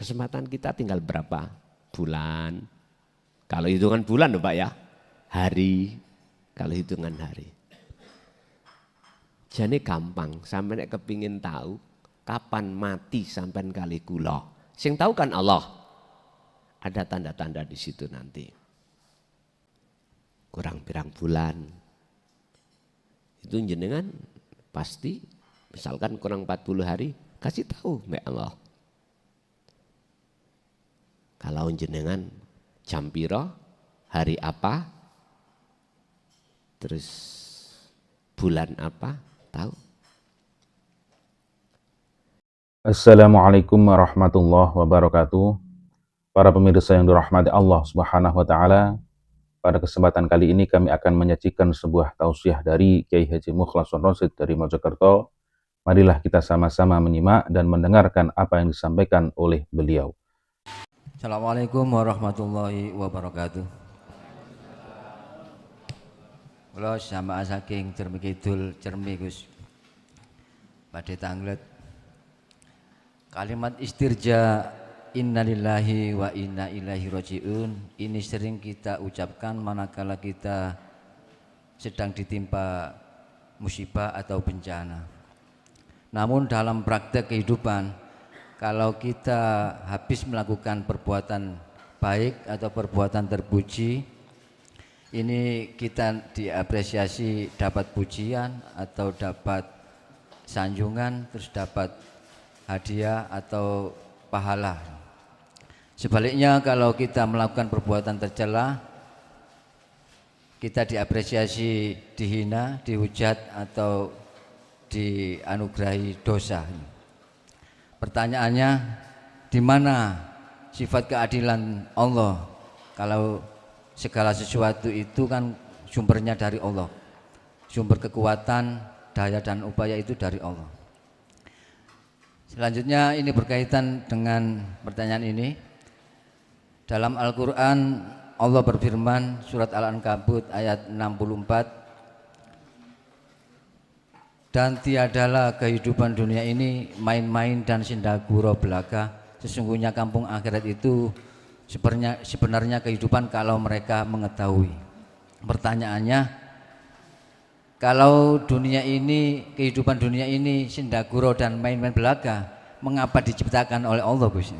Kesempatan kita tinggal berapa? Bulan. Kalau hitungan bulan loh Pak ya. Hari. Kalau hitungan hari. Jadi gampang. Sampai nek kepingin tahu kapan mati sampai kali kula. Sing tahu kan Allah. Ada tanda-tanda di situ nanti. Kurang pirang bulan. Itu jenengan pasti misalkan kurang 40 hari kasih tahu mbak Allah. Kalau jenengan jam piro, hari apa, terus bulan apa, tahu. Assalamualaikum warahmatullahi wabarakatuh. Para pemirsa yang dirahmati Allah Subhanahu wa taala, pada kesempatan kali ini kami akan menyajikan sebuah tausiah dari Kiai Haji Mukhlason Rosyid dari Mojokerto. Marilah kita sama-sama menyimak dan mendengarkan apa yang disampaikan oleh beliau. Assalamualaikum warahmatullahi wabarakatuh. Kula jamaah saking Cermi Kidul, Cermi Gus. Badhe tanglet kalimat istirja innalillahi wa inna ilaihi rajiun ini sering kita ucapkan manakala kita sedang ditimpa musibah atau bencana. Namun dalam praktek kehidupan, kalau kita habis melakukan perbuatan baik atau perbuatan terpuji, ini kita diapresiasi dapat pujian atau dapat sanjungan, terus dapat hadiah atau pahala. Sebaliknya kalau kita melakukan perbuatan tercela, kita diapresiasi dihina, dihujat atau dianugerahi dosa. Pertanyaannya, di mana sifat keadilan Allah kalau segala sesuatu itu kan sumbernya dari Allah. Sumber kekuatan, daya dan upaya itu dari Allah. Selanjutnya ini berkaitan dengan pertanyaan ini. Dalam Al-Quran Allah berfirman surat Al-Ankabut ayat 64, dan tiadalah kehidupan dunia ini main-main dan sindaguro belaka. Sesungguhnya kampung akhirat itu sebenarnya kehidupan kalau mereka mengetahui. Pertanyaannya, kalau dunia ini, kehidupan dunia ini sindaguro dan main-main belaka, mengapa diciptakan oleh Allah Gus?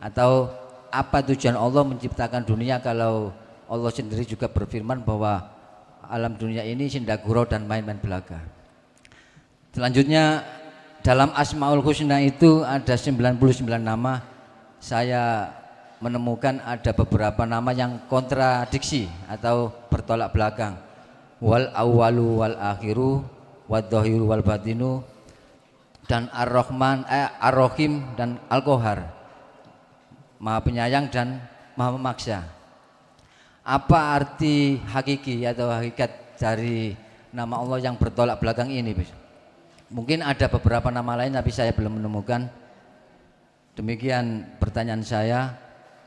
Atau apa tujuan Allah menciptakan dunia kalau Allah sendiri juga berfirman bahwa alam dunia ini sindaguro dan main-main belaka? Selanjutnya dalam Asmaul Husna itu ada 99 nama. Saya menemukan ada beberapa nama yang kontradiksi atau bertolak belakang. Wal awwalu wal akhiru wad dhahiru wal batinu, dan Ar-Rahman, Ar-Rahim dan Al-Qahar, Maha Penyayang dan Maha Memaksa. Apa arti hakiki atau hakikat dari nama Allah yang bertolak belakang ini? Mungkin ada beberapa nama lain tapi saya belum menemukan. Demikian pertanyaan saya,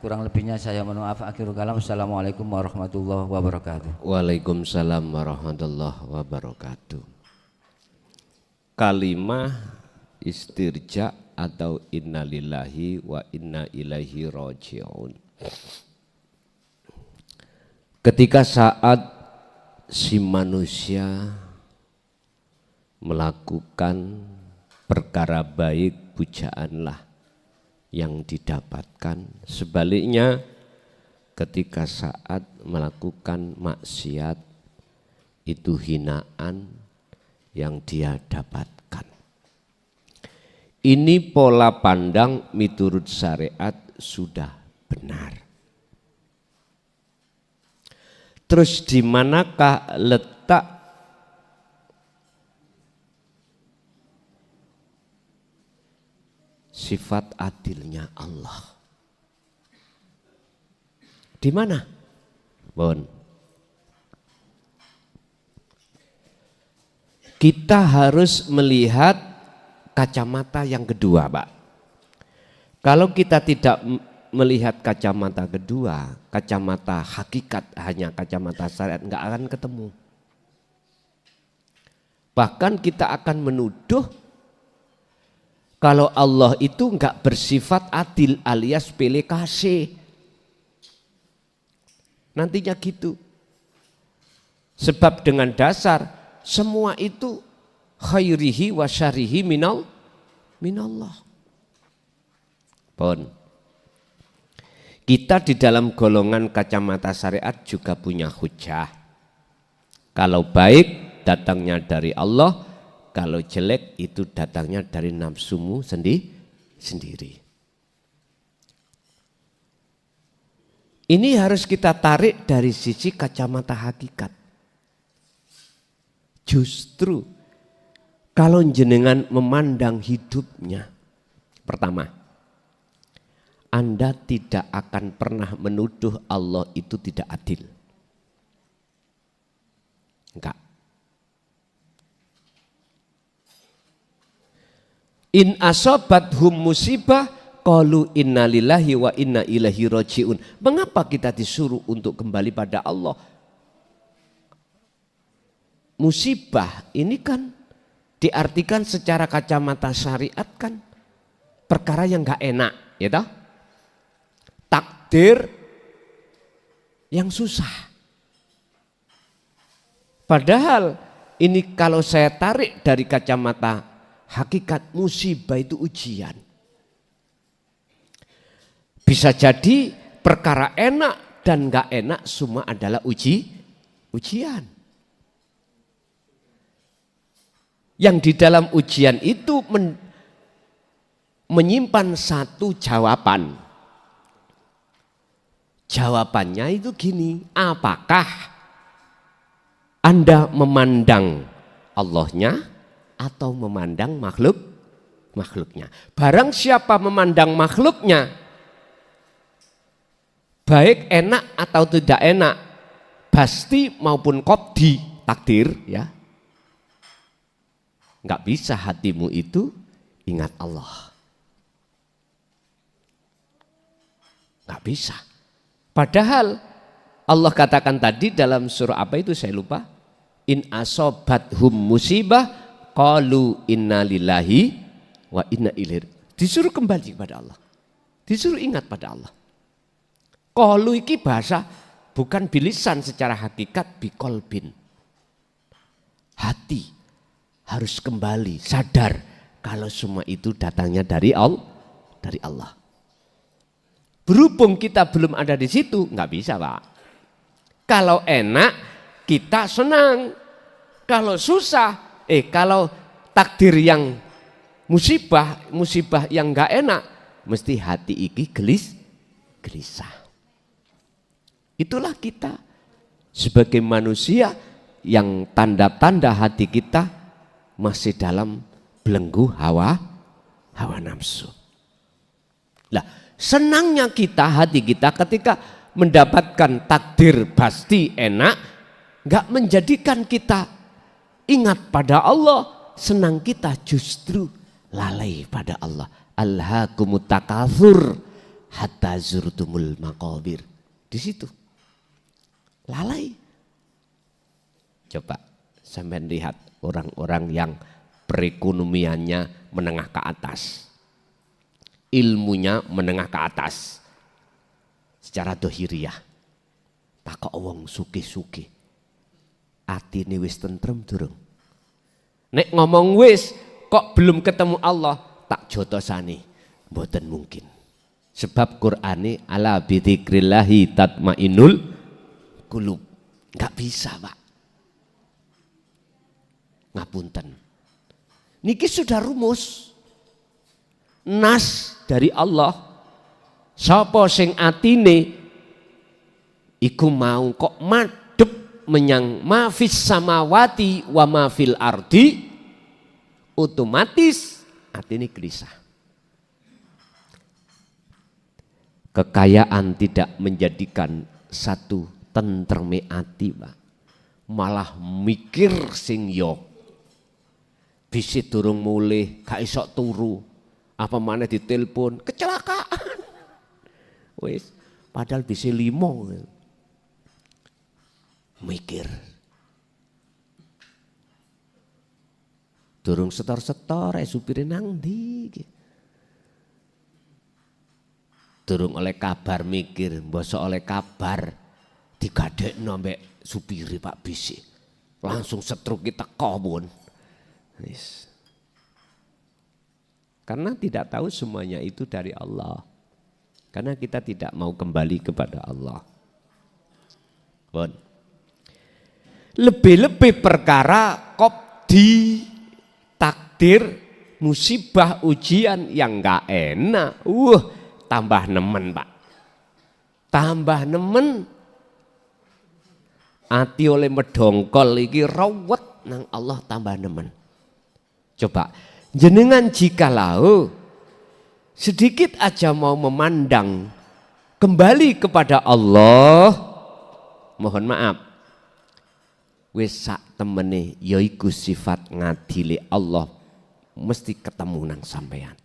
kurang lebihnya saya mohon maaf. Akhirul kalam. Assalamualaikum warahmatullahi wabarakatuh. Waalaikumsalam warahmatullahi wabarakatuh. Kalimah istirja atau innalillahi wa inna ilaihi raji'un. Ketika saat si manusia melakukan perkara baik, pujaanlah yang didapatkan. Sebaliknya ketika saat melakukan maksiat, itu hinaan yang dia dapatkan. Ini pola pandang miturut syariat sudah benar. Terus di manakah letak sifat adilnya Allah? Di mana? Bon. Kita harus melihat kacamata yang kedua, Pak. Kalau kita tidak melihat kacamata kedua, kacamata hakikat, hanya kacamata syariat, enggak akan ketemu. Bahkan kita akan menuduh Kalau Allah itu enggak bersifat adil alias pilih kasih. Nantinya gitu. Sebab dengan dasar semua itu khairihi wa syarihi minallah. Pun. Kita di dalam golongan kacamata syariat juga punya hujah. Kalau baik datangnya dari Allah, kalau jelek itu datangnya dari nafsumu sendiri. Ini harus kita tarik dari sisi kacamata hakikat. Justru kalau jenengan memandang hidupnya, pertama, Anda tidak akan pernah menuduh Allah itu tidak adil. Enggak. In asobathum musibah qalu innalillahi wa inna ilaihi rajiun. Mengapa kita disuruh untuk kembali pada Allah? Musibah ini kan diartikan secara kacamata syariat kan perkara yang enggak enak, ya toh? Takdir yang susah. Padahal ini kalau saya tarik dari kacamata hakikat, musibah itu ujian. Bisa jadi perkara enak dan enggak enak semua adalah ujian. Yang di dalam ujian itu menyimpan satu jawaban. Jawabannya itu gini, apakah Anda memandang Allahnya atau memandang makhluknya? Barang siapa memandang makhluknya, baik enak atau tidak enak, pasti maupun qadhi, takdir ya, nggak bisa hatimu itu ingat Allah. Nggak bisa. Padahal Allah katakan tadi dalam surah apa itu saya lupa. In asobathum musibah qalu inna lillahi wa inna ilaihi. Disuruh kembali kepada Allah. Disuruh ingat pada Allah. Qalu iki bahasa bukan bilisan secara hakikat biqolbin. Hati harus kembali sadar kalau semua itu datangnya dari Allah. Berhubung kita belum ada di situ, nggak bisa Pak. Kalau enak kita senang, kalau susah, kalau takdir yang musibah yang nggak enak, mesti hati iki gelisah. Itulah kita sebagai manusia yang tanda-tanda hati kita masih dalam belenggu hawa nafsu. Lah, senangnya kita, hati kita ketika mendapatkan takdir pasti enak, nggak menjadikan kita ingat pada Allah. Senang kita justru lalai pada Allah. Alhaakumut takatsur hatta zurtumul maqabir. Di situ lalai. Coba sampai lihat orang-orang yang perekonomiannya menengah ke atas, ilmunya menengah ke atas secara dohiriyah, takok wong sugih-sugih atine wis tentrem durung, nek ngomong wis kok belum ketemu Allah, tak jotosane mboten mungkin. Sebab Qur'ane ala bidzikrillahi tatmainnul qulub. Enggak bisa Pak, ngapunten niki sudah rumus nas dari Allah. Sapa sing atine iku mau kok madhep menyang mafis samawati wa mafil ardi, otomatis atine gelisah. Kekayaan tidak menjadikan satu tentreme ati Pak, malah mikir sing yo bisi durung mulih gak iso turu, apa mana ditelepon kecelakaan, wis padahal bisa 5 mikir, durung setor-setor supire nang ndi. durung oleh kabar mikir, mbosok oleh kabar digadekno mbek supiri Pak Bisi. Langsung setruk kita pun. Karena tidak tahu semuanya itu dari Allah. Karena kita tidak mau kembali kepada Allah. Bon. Lebih-lebih perkara kok ditakdir musibah ujian yang enggak enak. Tambah nemen Pak. Tambah nemen. Ati oleh medongkol iki rawet nang Allah tambah nemen. Coba jenengan jikalau sedikit aja mau memandang kembali kepada Allah, mohon maaf, wis sak temene yaiku sifat ngadili Allah mesti ketemu nang sampean.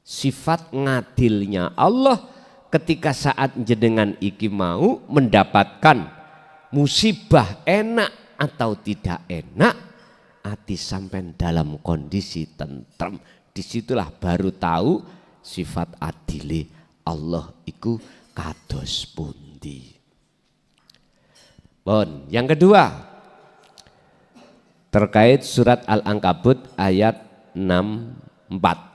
Sifat ngadilnya Allah ketika saat jenengan iki mau mendapatkan musibah enak atau tidak enak, hati sampean dalam kondisi tentrem. Disitulah baru tahu sifat adili Allah iku kados pundi. Bon, yang kedua terkait surat Al-Ankabut ayat 64.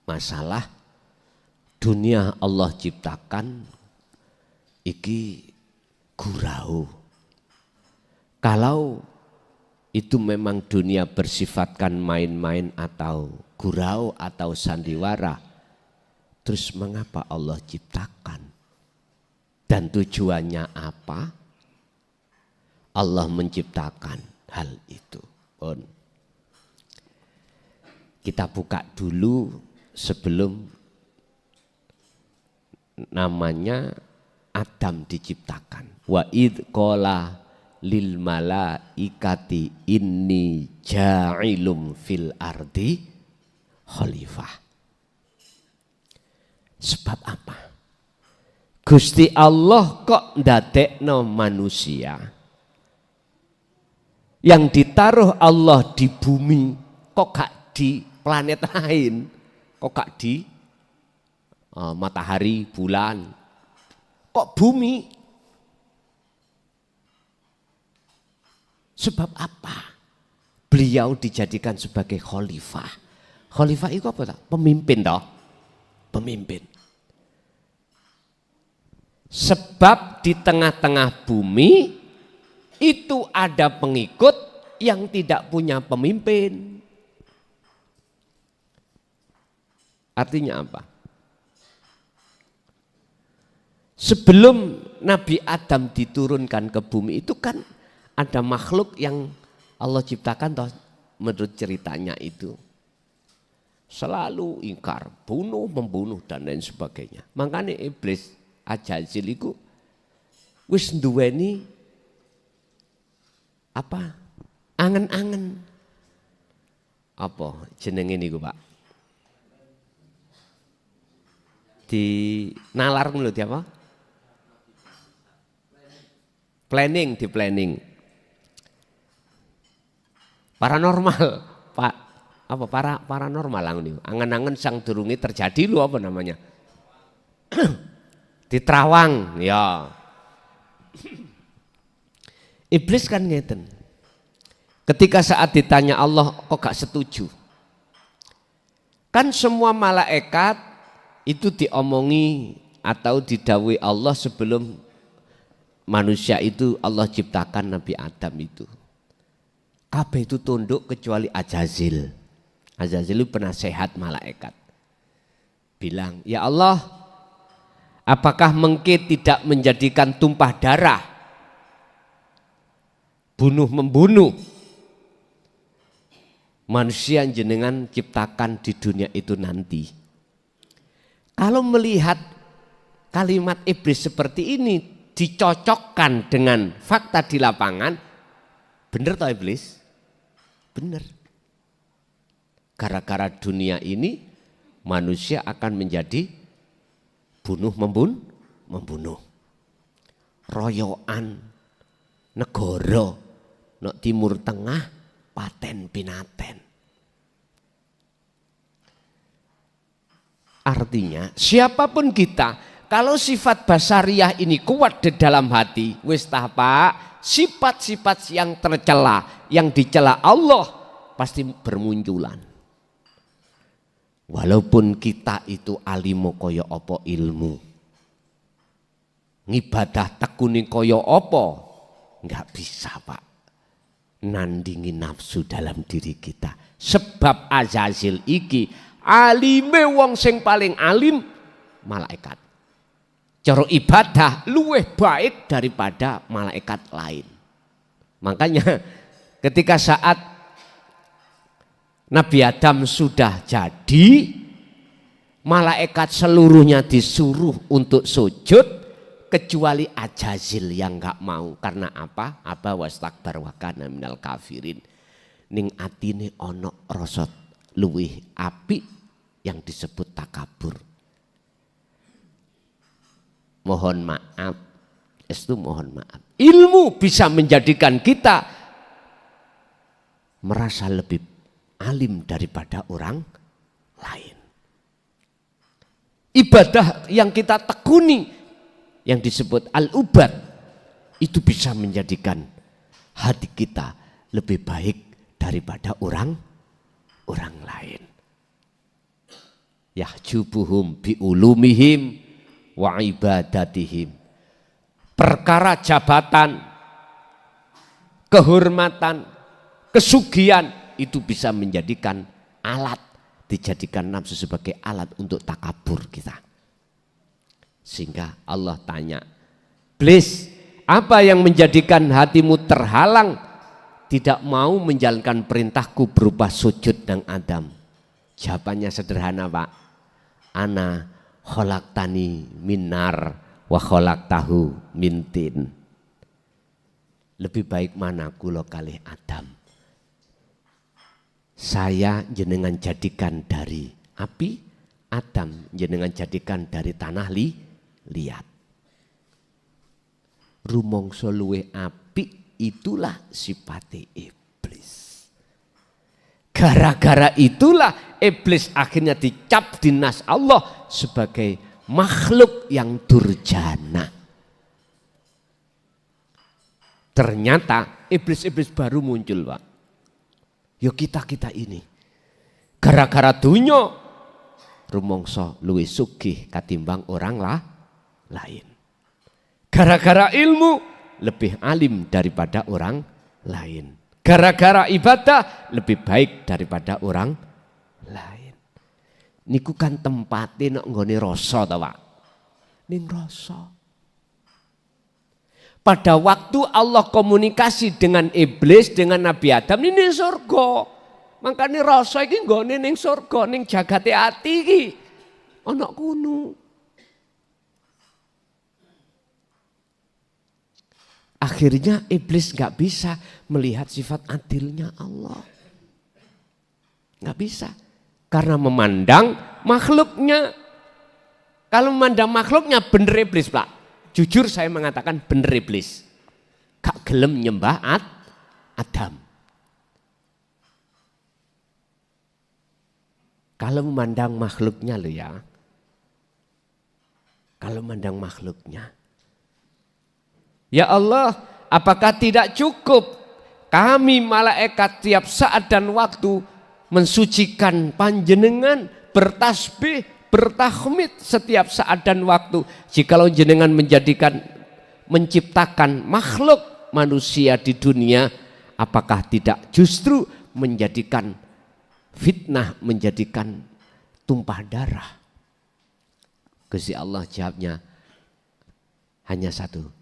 Masalah dunia Allah ciptakan iki gurau. Kalau itu memang dunia bersifatkan main-main atau gurau atau sandiwara, terus mengapa Allah ciptakan? Dan tujuannya apa? Allah menciptakan hal itu. Bon. Kita buka dulu sebelum namanya Adam diciptakan. Wa id qala lil malaikati inni ja'ilum fil ardi khalifah. Sebab apa? Gusti Allah kok ndadekno manusia yang ditaruh Allah di bumi, kok gak di planet lain, kok gak di matahari, bulan, kok bumi? Sebab apa? Beliau dijadikan sebagai khalifah. Khalifah itu apa? Pemimpin toh? Pemimpin. Sebab di tengah-tengah bumi itu ada pengikut yang tidak punya pemimpin. Artinya apa? Sebelum Nabi Adam diturunkan ke bumi itu kan ada makhluk yang Allah ciptakan toh, menurut ceritanya itu selalu ingkar, bunuh, membunuh dan lain sebagainya. Makanya iblis Ajazil itu wis nduweni apa? Angen-angen. Apa jenenge niku, Pak? Di nalar menurut apa? Planning, di planning. Paranormal, Pak. Apa paranormal lang, angen-angen sang durungi terjadi lu apa namanya? Di Terawang, ya. Iblis kan ngeten. Ketika saat ditanya Allah, kok gak setuju? Kan semua malaikat itu diomongi atau didawai Allah sebelum manusia itu Allah ciptakan Nabi Adam itu. Kabeh itu tunduk kecuali Ajazil. Ajazil itu penasehat malaikat. Bilang, ya Allah, apakah mungkin tidak menjadikan tumpah darah, bunuh-membunuh manusia yang jenengan ciptakan di dunia itu nanti? Kalau melihat kalimat iblis seperti ini dicocokkan dengan fakta di lapangan, benar toh iblis? Benar. Gara-gara dunia ini manusia akan menjadi membunuh. Royoan negara no Timur Tengah paten pinaten. Artinya siapapun kita, kalau sifat basariah ini kuat di dalam hati, wis Pak, sifat-sifat yang tercela, yang dicela Allah pasti bermunculan. Walaupun kita itu alimo kaya apa ilmu, ngibadah tekuni kaya apa, nggak bisa Pak nandingi nafsu dalam diri kita. Sebab azazil iki alime wong sing paling alim malaikat. Cara ibadah luweh baik daripada malaikat lain. Makanya ketika saat Nabi Adam sudah jadi, malaikat seluruhnya disuruh untuk sujud kecuali Ajazil yang enggak mau. Karena apa? Aba wastakbar wa kana minal kafirin. Ning atine ono rasa luwih apik yang disebut takabur. Mohon maaf, itu mohon maaf. Ilmu bisa menjadikan kita merasa lebih alim daripada orang lain. Ibadah yang kita tekuni yang disebut al-ubad itu bisa menjadikan hati kita lebih baik daripada orang lain. Yahjubuhum biulumihim wa ibadatihim. Perkara jabatan, kehormatan, kesugihan itu bisa menjadikan alat, dijadikan nafsu sebagai alat untuk takabur kita. Sehingga Allah tanya, Iblis, apa yang menjadikan hatimu terhalang tidak mau menjalankan perintahku berupa sujud dan Adam? Jawabannya sederhana Pak. Ana khalaqtani minar wa khalaqtahu min tin. Lebih baik mana kula kalih Adam. Saya jenengan jadikan dari api, Adam jenengan jadikan dari tanah liat. Rumangsa luwih apik itulah sifate iblis. Gara-gara itulah iblis akhirnya dicap dinas Allah sebagai makhluk yang durjana. Ternyata iblis-iblis baru muncul Pak. Ya kita ini. Gara-gara dunya rumangsa luwih sugih katimbang orang lain. Gara-gara ilmu lebih alim daripada orang lain. Gara-gara ibadah lebih baik daripada orang lain. Niku kan tempatnya nek nggone rasa ta Pak. Ning rasa. Pada waktu Allah komunikasi dengan iblis, dengan Nabi Adam ini surga. Makanya rasa iki nggone ning surga, ning jagate ati iki. Ana kuno. Akhirnya iblis gak bisa melihat sifat adilnya Allah. Gak bisa. Karena memandang makhluknya. Kalau memandang makhluknya bener iblis Pak. Jujur saya mengatakan bener iblis. Gak gelem nyembah Adam. Kalau memandang makhluknya loh ya. Kalau memandang makhluknya. Ya Allah, apakah tidak cukup kami malaikat tiap saat dan waktu mensucikan panjenengan, bertasbih, bertahmid setiap saat dan waktu. Jikalau jenengan menciptakan makhluk manusia di dunia, apakah tidak justru menjadikan fitnah, menjadikan tumpah darah? Gusti Allah jawabnya hanya satu.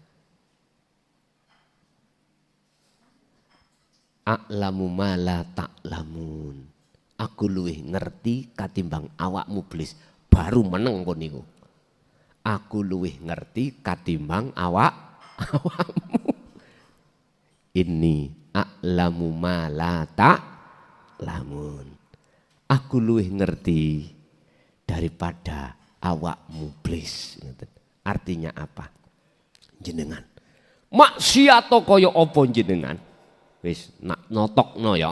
A'lamu ma la ta'lamun. Aku luwih ngerti katimbang awakmu iblis. Baru meneng kon niku. Aku luwih ngerti katimbang awakmu. Ini a'lamu ma la ta'lamun. Aku luwih ngerti daripada awakmu iblis. Artinya apa? Jenengan. Maksiat kaya apa jenengan? Wis nak notokno ya.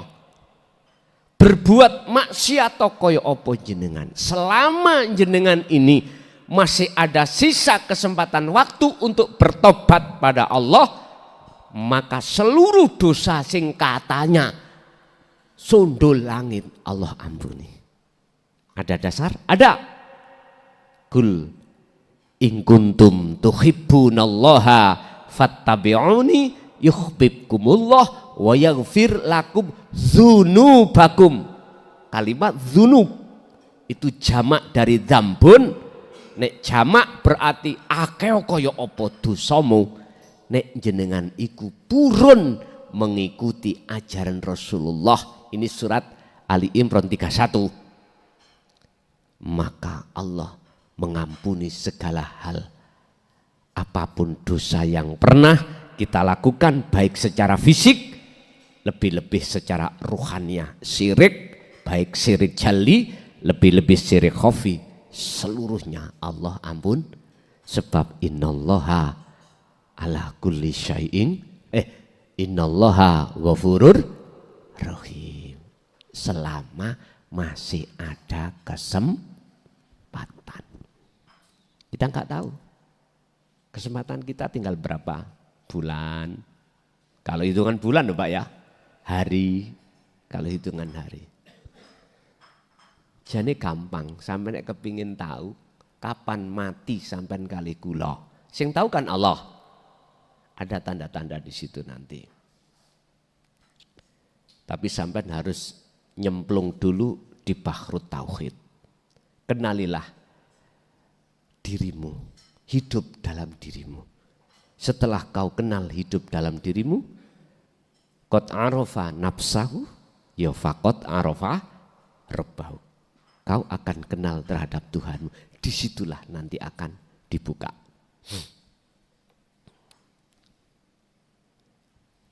berbuat maksiat kaya apa jenengan. Selama jenengan ini masih ada sisa kesempatan waktu untuk bertobat pada Allah, maka seluruh dosa sing katanya sundul langit Allah ampuni. Ada dasar? Ada. Kul in kuntum tuhibbunallaha fattabi'uni yuhibbukumullah wa yaghfir lakum dzunubakum. Kalimat dzunub itu jamak dari dzambun. Nek jamak berarti akeh kaya apa dosamu. Nek jenengan iku purun mengikuti ajaran Rasulullah. Ini surat Ali Imran 31. Maka Allah mengampuni segala hal. Apapun dosa yang pernah kita lakukan, baik secara fisik, lebih-lebih secara ruhaniah. Syirik, baik syirik jali, lebih-lebih syirik khafi, seluruhnya Allah ampun. Sebab innallaha ala kulli syai'in innallaha ghafurur rahim. Selama masih ada kesempatan. Kita nggak tahu kesempatan kita tinggal berapa bulan. Kalau hitungan bulan loh Pak ya, hari. Kalau hitungan hari, jadi gampang. Sampai nek kepingin tahu kapan mati sampean kali kula, sing tahu kan Allah. Ada tanda-tanda di situ nanti. Tapi sampean harus nyemplung dulu di Bahrut Tauhid. Kenalilah dirimu, hidup dalam dirimu. Setelah kau kenal hidup dalam dirimu, qad arafa nafsahu ya faqad arafa rabbahu. Kau akan kenal terhadap Tuhanmu. Disitulah nanti akan dibuka.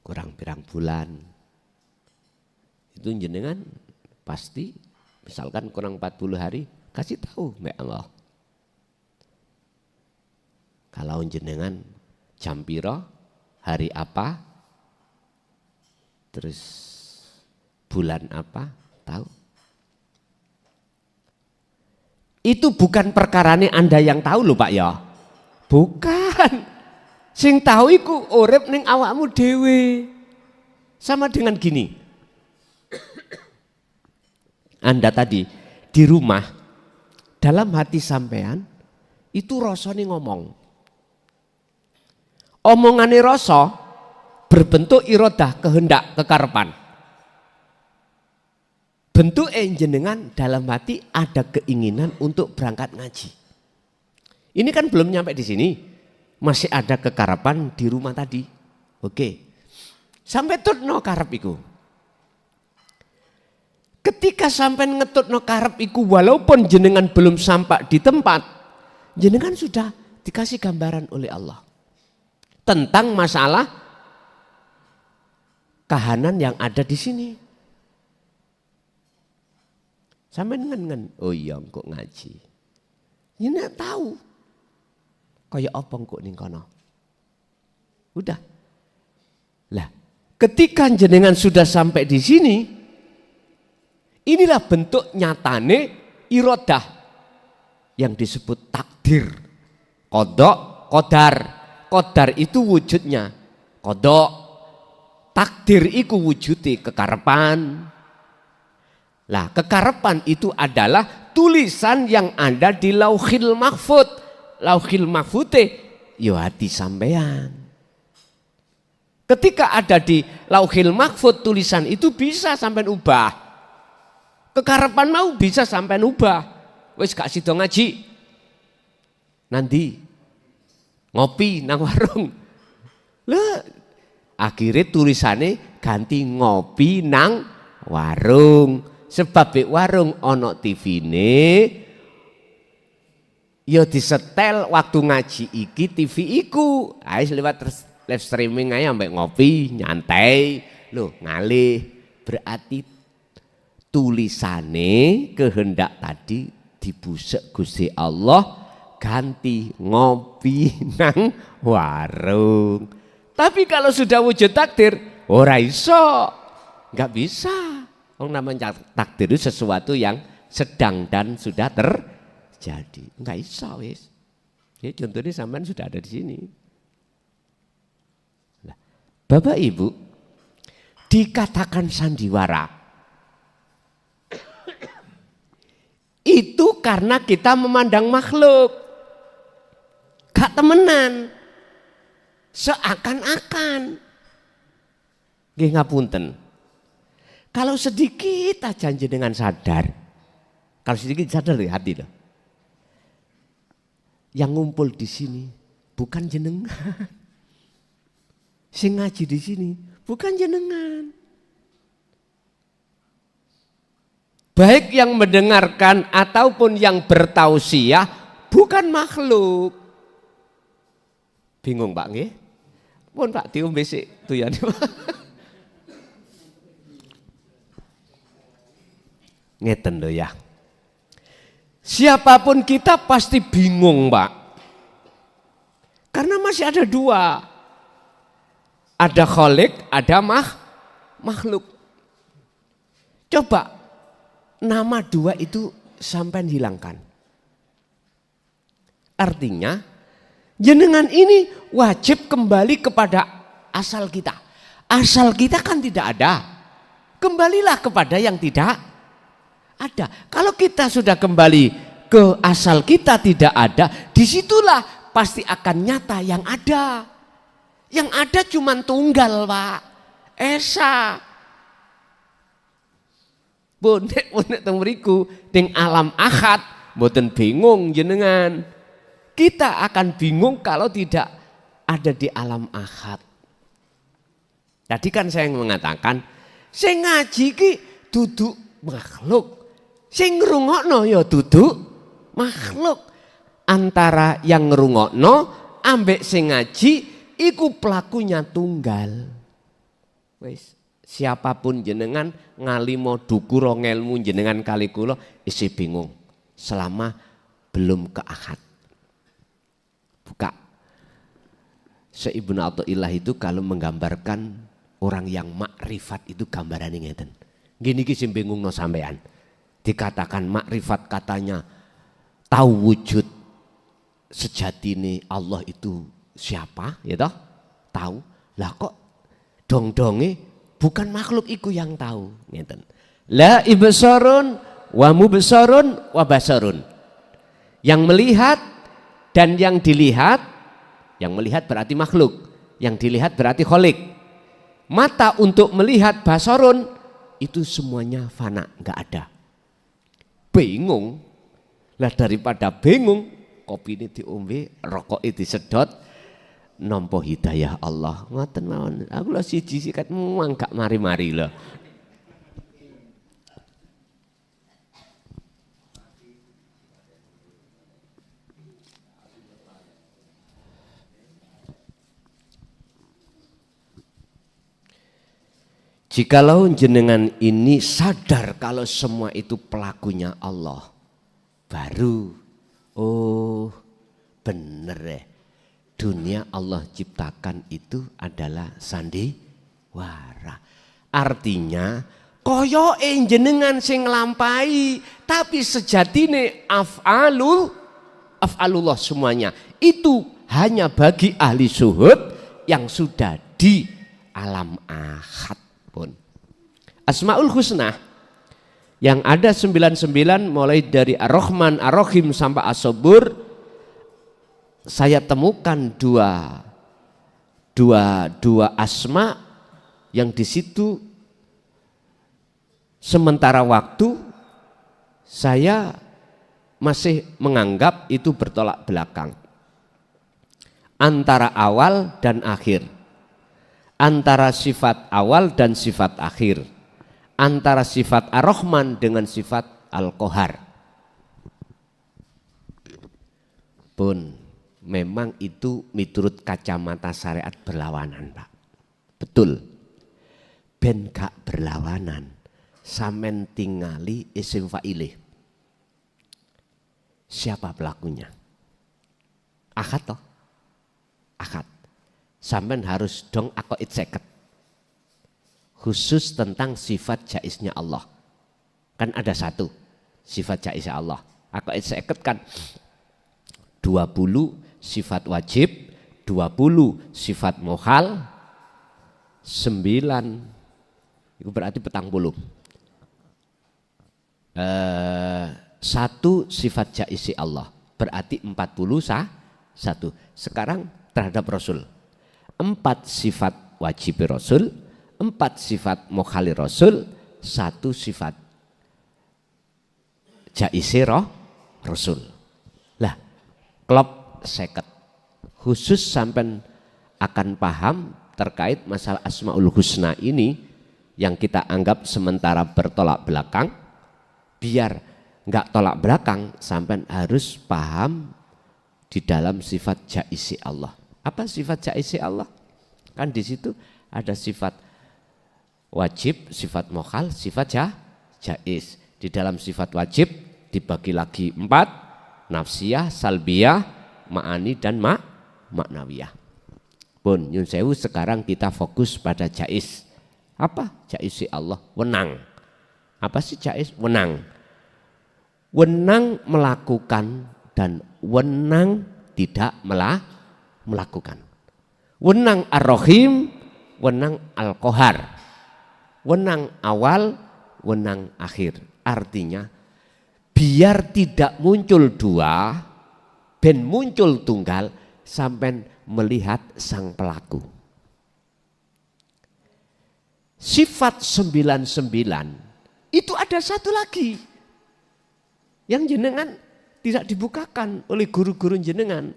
Kurang pirang bulan itu jenengan pasti, misalkan kurang 40 hari, kasih tahu mbak Allah. Kalau jenengan jam piro, hari apa, terus bulan apa, tahu. Itu bukan perkarane Anda yang tahu loh Pak ya. Bukan. Sing tahu iku urip ning awakmu dhewe. Sama dengan gini. Anda tadi di rumah, dalam hati sampean itu rasane ngomong. Omongane rasa berbentuk iradah, kehendak, kekarepan. Bentuk jenengan dalam hati ada keinginan untuk berangkat ngaji. Ini kan belum nyampe di sini. Masih ada kekarepan di rumah tadi. Oke. Sampai tutno karep iku. Ketika sampai ngetutno karep iku, walaupun jenengan belum sampai di tempat, jenengan sudah dikasih gambaran oleh Allah tentang masalah kahanan yang ada di sini. Sampai ngen, oh iya kok ngaji. Ini tahu. Kayak apa kok ning kono. Udah. Lah, ketika jenengan sudah sampai di sini, inilah bentuk nyatane iradah yang disebut takdir. Qadha, qadar. Qadar itu wujudnya. Qadha, takdir itu wujudnya kekarepan. Lah, kekarepan itu adalah tulisan yang ada di Lauhil Mahfuz. Lauhil Mahfute yo hati sampean. Ketika ada di Lauhil Mahfuz tulisan itu bisa sampean ubah. Kekarepan mau bisa sampean ubah. Wis gak sida ngaji. Nanti ngopi nang warung. Lah akhirnya tulisannya ganti ngopi nang warung. Sebab warung ono TV-ne. Ya disetel waktu ngaji iki TV iku. Ais lewat live streaming aja sampai ngopi, nyantai. Loh ngalih. Berarti tulisane kehendak tadi dibusek Gusti Allah ganti ngopi nang warung. Tapi kalau sudah wujud takdir, ora iso. Enggak bisa. Namanya takdir itu sesuatu yang sedang dan sudah terjadi. Enggak iso wis. Ya contohnya sampean sudah ada di sini. Nah, Bapak Ibu, dikatakan sandiwara itu karena kita memandang makhluk gak temenan, seakan-akan. Nggih ngapunten. Kalau sedikit aja jenengan sadar, kalau sedikit sadar di hati loh. Yang ngumpul di sini bukan jenengan. Sing ngaji di sini bukan jenengan. Baik yang mendengarkan ataupun yang bertausiah bukan makhluk. Bingung Pak nggih? Pun Pak diombe sik tuyane. Ngeten lho ya. Siapapun kita pasti bingung Pak. Karena masih ada dua. Ada kholik, ada makhluk. Coba nama dua itu sampai hilangkan. Artinya jenengan ini wajib kembali kepada asal kita. Asal kita kan tidak ada. Kembalilah kepada yang tidak ada. Kalau kita sudah kembali ke asal kita tidak ada, disitulah pasti akan nyata yang ada. Yang ada cuma tunggal Pak, Esa. Bonek teng mriku ning alam akad, mboten bingung jenengan. Kita akan bingung kalau tidak ada di alam akad. Tadi kan saya mengatakan, sing ngaji ki duduk makhluk. Sing ngrungokno ya duduk makhluk. Antara yang ngrungokno ambek sing ngaji iku pelakunya tunggal. Wis, siapapun jenengan ngalimo dukuro ngelmu jenengan kali kula isi bingung selama belum ke akad. Buka. Ibnu Athaillah itu kalau menggambarkan orang yang makrifat itu gambarannya ngeten. Gini ki sing bingungno sampean. Dikatakan makrifat katanya tahu wujud sejatine Allah itu siapa, ya toh? Tahu. Lah kok dong-donge bukan makhluk iku yang tahu, ngeten. La ibsarun wa mubsarun wa basarun. Yang melihat dan yang dilihat, yang melihat berarti makhluk, yang dilihat berarti kholik. Mata untuk melihat basarun itu semuanya fana, enggak ada. Bingung. Lah daripada bingung, kopi ini diombe, rokok ini disedot, nampa hidayah Allah. Ngoten mawon. Aku lho siji sikat muang gak mari-mari lho. Jikalau jenengan ini sadar kalau semua itu pelakunya Allah, baru oh bener ya, dunia Allah ciptakan itu adalah sandiwara. Artinya koyo jenengan sing nglampahi, tapi sejatine af'alullah semuanya itu hanya bagi ahli syuhud yang sudah di alam ahad pun. Asmaul Husna yang ada 99 mulai dari Ar-Rahman, Ar-Rahim sampai As-Sabur, saya temukan dua asma yang di situ sementara waktu saya masih menganggap itu bertolak belakang antara awal dan akhir, antara sifat awal dan sifat akhir, antara sifat Ar-Rahman dengan sifat Al-Qahar. Pun memang itu miturut kacamata syariat berlawanan, Pak. Betul. Ben gak berlawanan, samen tingali isim fa'ilih. Siapa pelakunya? Akad toh? Akad. Sampean harus dong akoid seket. khusus tentang sifat jaiznya Allah. Kan ada satu sifat jaiznya Allah. Aku saya ikutkan 20 sifat wajib, 20 sifat mukhal, 9 itu berarti 40. Satu sifat jaisi Allah berarti 41. Sekarang terhadap Rasul 4 sifat wajib Rasul, 4 sifat mukhali Rasul, 1 sifat jaisi Rasul. Lah klop seket khusus sampai akan paham terkait masalah Asmaul Husna ini yang kita anggap sementara bertolak belakang. Biar nggak tolak belakang, sampai harus paham di dalam sifat jaisi Allah. Apa sifat jaisi Allah? Kan di situ ada sifat wajib, sifat mukhal, sifat jais. Di dalam sifat wajib dibagi lagi 4, nafsiyah, salbiyah, ma'ani dan maknawiyah. Pun nyun sewu, sekarang kita fokus pada jais. Apa jaisi Allah? Wenang. Apa sih jais? Wenang. Wenang melakukan dan wenang tidak melakukan. Wenang ar-Rahim, wenang al-Qahar. Wenang awal, wenang akhir. Artinya biar tidak muncul dua, ben muncul tunggal sampai melihat sang pelaku. Sifat 99 itu ada satu lagi yang jenengan tidak dibukakan oleh guru-guru jenengan.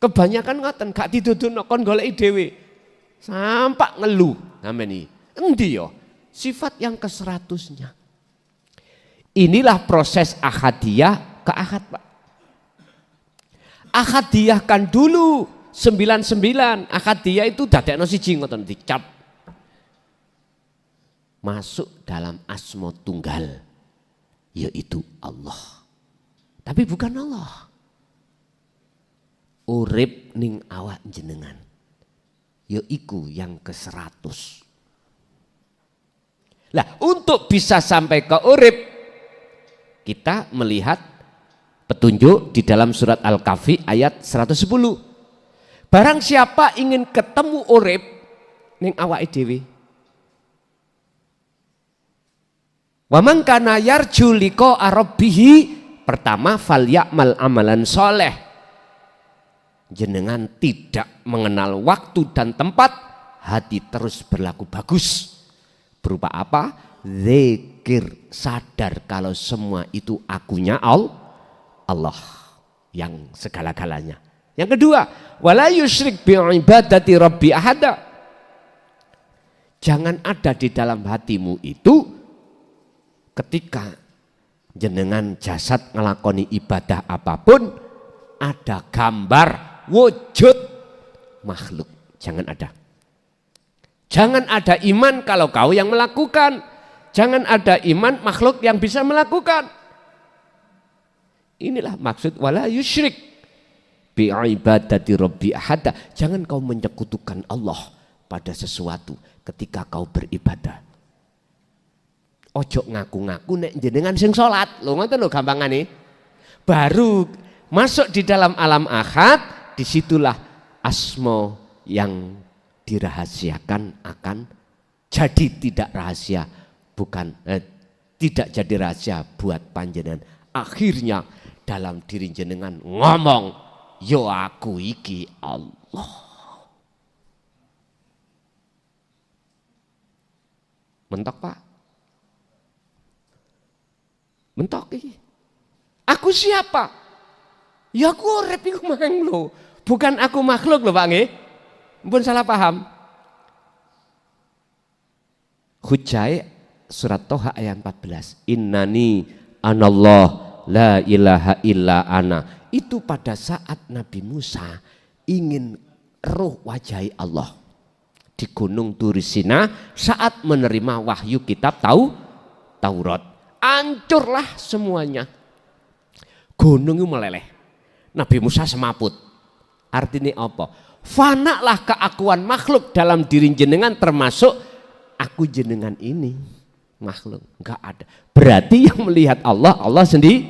Kebanyakan ngoten gak dituduhno kon goleki dhewe. Sampak ngeluh nameni. Endi yo? Sifat yang ke-100-nya. Inilah proses ahadiyah ke ahad, Pak. Ahadiyahkan dulu 99. Ahadiyah itu dadekno siji ngoten dicap. Masuk dalam asma tunggal, yaitu Allah. Tapi bukan Allah. Urip ning awak jenengan, yaiku yang ke-100. Lah untuk bisa sampai ke urip, kita melihat petunjuk di dalam surat Al-Kahfi ayat 110. Barang siapa ingin ketemu urip ning awake dhewe, wa man kana yarju liqa'a rabbih, pertama falyamal amalan soleh. Jenengan tidak mengenal waktu dan tempat, hati terus berlaku bagus. Berupa apa? Zikir, sadar kalau semua itu akunya Allah yang segala-galanya. Yang kedua, wala yusyrik bi ibadati rabbi ahada. Jangan ada di dalam hatimu itu ketika jenengan jasad ngelakoni ibadah apapun ada gambar wujud makhluk. Jangan ada. Jangan ada iman kalau kau yang melakukan. Jangan ada iman makhluk yang bisa melakukan. Inilah maksud wala yusyrik bi ibadati rabbi ahada. Jangan kau menyekutukan Allah pada sesuatu ketika kau beribadah. Ojo ngaku-ngaku nek jenengan sing salat. Lho ngoten lho gampangane. Baru masuk di dalam alam ahad, disitulah asma yang dirahasiakan akan jadi tidak rahasia, bukan tidak jadi rahasia buat panjenengan. Akhirnya dalam diri jenengan ngomong, yo aku iki Allah. Mentok Pak? Mentok iki. Aku siapa? Ya aku urip iku mang lho. Bukan aku makhluk lho Pak nggih. Mpun salah paham. Hujai surat Toha ayat 14. Innani anallah la ilaha illa ana. Itu pada saat Nabi Musa ingin roh wajahi Allah di Gunung Turisina saat menerima wahyu kitab Taurat. Hancurlah semuanya. Gunung itu meleleh. Nabi Musa semaput. Artinya apa? Fanaklah keakuan makhluk dalam diri jenengan termasuk aku jenengan ini makhluk, enggak ada. Berarti yang melihat Allah, Allah sendiri.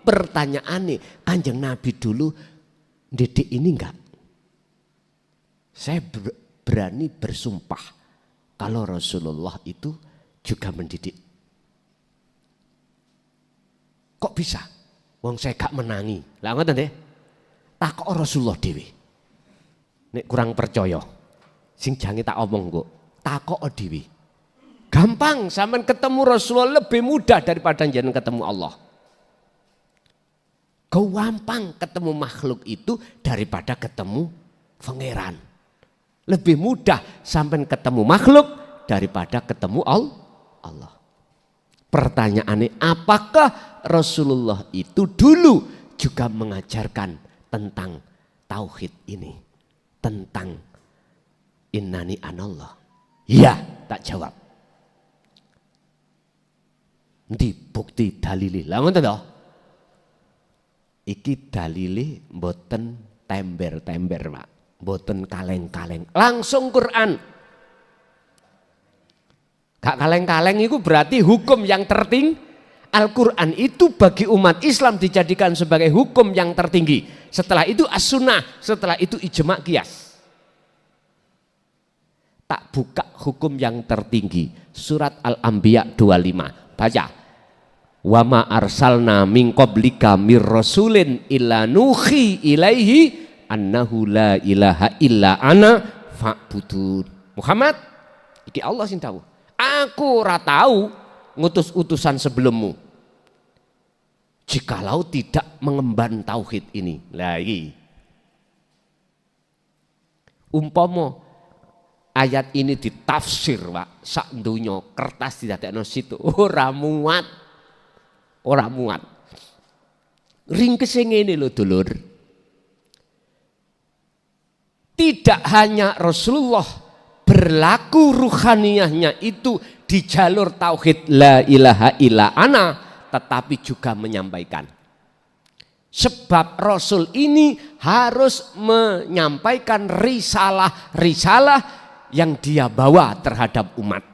Pertanyaannya, Kanjeng Nabi dulu didik ini enggak? Saya berani bersumpah kalau Rasulullah itu juga mendidik. Kok bisa? Wong saya gak menangi. Lah ngoten nggih. Takok Rasulullah dhewe. Nek kurang percaya, sing jange tak omong kok. Takok dhewe. Gampang, sampean ketemu Rasulullah lebih mudah daripada jenengan ketemu Allah. Gampang ketemu makhluk itu daripada ketemu pangeran. Lebih mudah sampean ketemu makhluk daripada ketemu Allah. Pertanyaannya, apakah Rasulullah itu dulu juga mengajarkan tentang tauhid ini, tentang innani anallah? Ya, tak jawab. Ndi bukti dalili? Lah ngoten to? Iki dalili mboten tember-tember, Pak. Mboten kaleng-kaleng. Langsung Quran. Gak kaleng-kaleng itu berarti hukum yang tertinggi. Al-Quran itu bagi umat Islam dijadikan sebagai hukum yang tertinggi. Setelah itu as-sunnah, setelah itu ijma' qiyas. Tak buka hukum yang tertinggi. Surat Al-Anbiya 25. Baca. Wa ma arsalna min qablika mir rasulin illa nuhi ilaihi annahu la ilaha illa ana fa'budun. Muhammad, iki Allah sing tahu. Aku ora tahu ngutus utusan sebelummu jikalau tidak mengemban tauhid ini. Lagi umpama ayat ini ditafsir, Pak, sak donya kertas didadekno situ ora muat. Ora muat. Ringkese ngene lho, dulur. Tidak hanya Rasulullah berlaku ruhaniyahnya itu di jalur tauhid la ilaha illa ana, tetapi juga menyampaikan. Sebab Rasul ini harus menyampaikan risalah-risalah yang dia bawa terhadap umat.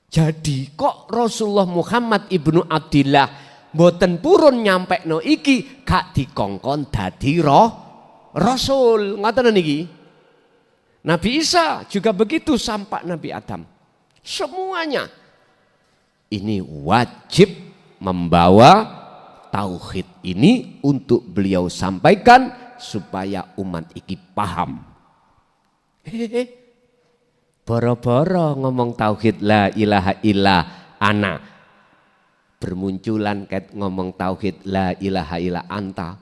Jadi kok Rasulullah Muhammad ibnu Abdillah mboten purun nyampekno iki gak dikongkon dadi Rasul. Ngoten niki. Nabi Isa juga begitu sampai Nabi Adam. Semuanya ini wajib membawa tauhid ini untuk beliau sampaikan supaya umat iki paham. Hehehe. Boro-boro ngomong tauhid la ilaha illa ana, bermunculan ket ngomong tauhid la ilaha illa anta,